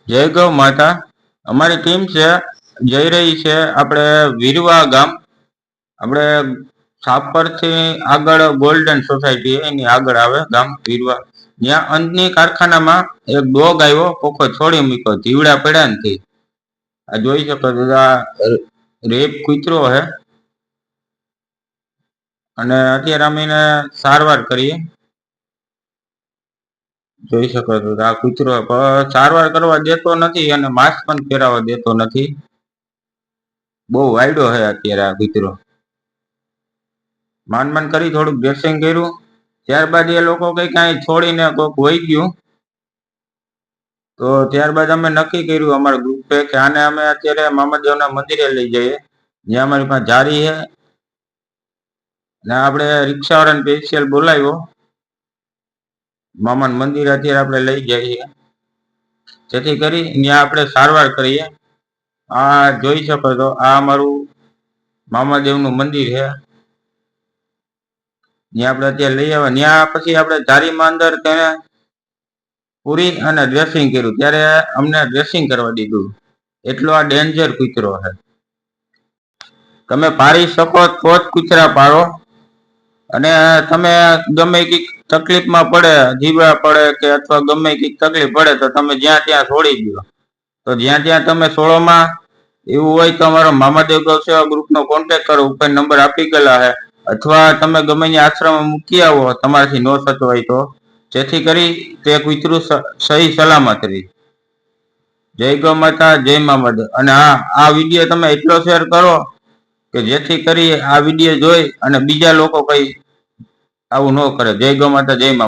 જય ગૌ માતા। અમારી ટીમ છે જઈ રહી છે આપણે વીરવા ગામ, આપણે સાપરથી આગળ ગોલ્ડન સોસાયટી એની આગળ આવે ગામ વીરવા। ત્યાં અંતની કારખાનામાં એક ડોગ આવ્યો, કોકો છોડી મૂક્યો, જીવડા પડ્યા નથી। આ જોઈ શકો છો, આ રેપ કૂતરો હે અને અત્યારે અમે એને સારવાર કરીએ। જોઈ શકો છો આ કૂતરો સારવાર કરવા દેતો નથી અને માસ્ક પણ પહેરાવા દેતો નથી। બહુ વાયડો છે અત્યારે આ કૂતરો। માંડ કરી થોડુંક ડ્રેસિંગ કર્યું, ત્યારબાદ એ લોકો કઈ કાંઈ છોડીને કોઈક વહી ગયું। તો ત્યારબાદ અમે નક્કી કર્યું અમારા ગ્રુપે કે આને અમે અત્યારે મામાદેવના મંદિરે લઈ જઈએ, જ્યાં અમારી પાસે જારી છે ને આપણે રિક્ષાવાળાને સ્પેશિયલ બોલાવ્યો। મામાનું મંદિર અત્યારે આપણે લઈ જઈએ જેથી કરી ત્યાં આપણે સારવાર કરીએ। આ જોઈ શકો છો, આ અમારું મામાદેવનું મંદિર છે, ત્યાં આપણે અત્યારે લઈ આવ્યા। ત્યાં પછી આપણે જારીમાં અંદર તેને પૂરી અને ડ્રેસિંગ કર્યું, ત્યારે અમને ડ્રેસિંગ કરવા દીધું। એટલો આ ડેન્જર કૂતરો છે। તમે પાડી શકો તો જ કૂતરા પાડો, અને તમે ગમે કઈક તકલીફમાં પડે, જીવડા પડે કે અથવા ગમે કઈક તકલીફ પડે તો તમે જ્યાં ત્યાં છોડી દો। તો જ્યાં ત્યાં તમે છોડોમાં એવું હોય તો અમારો મામાદેવ ગૌ સેવા ગ્રુપનો કોન્ટેક્ટ કરો, ઉપર નંબર આપી ગયેલા છે, અથવા તમે ગમે ત્યાં આશ્રમ મૂકી આવો તમારાથી ન થતો હોય તો, જેથી કરી તે કૂતરું સહી સલામત રહે। જય ગૌ માતા, જય મામાદેવ। અને હા, આ વિડીયો તમે એટલો શેર કરો કે જેથી કરી આ વિડીયો જોઈ અને બીજા લોકો કઈ આવું ન કરે। જય ગૌ માતા, જય માતા।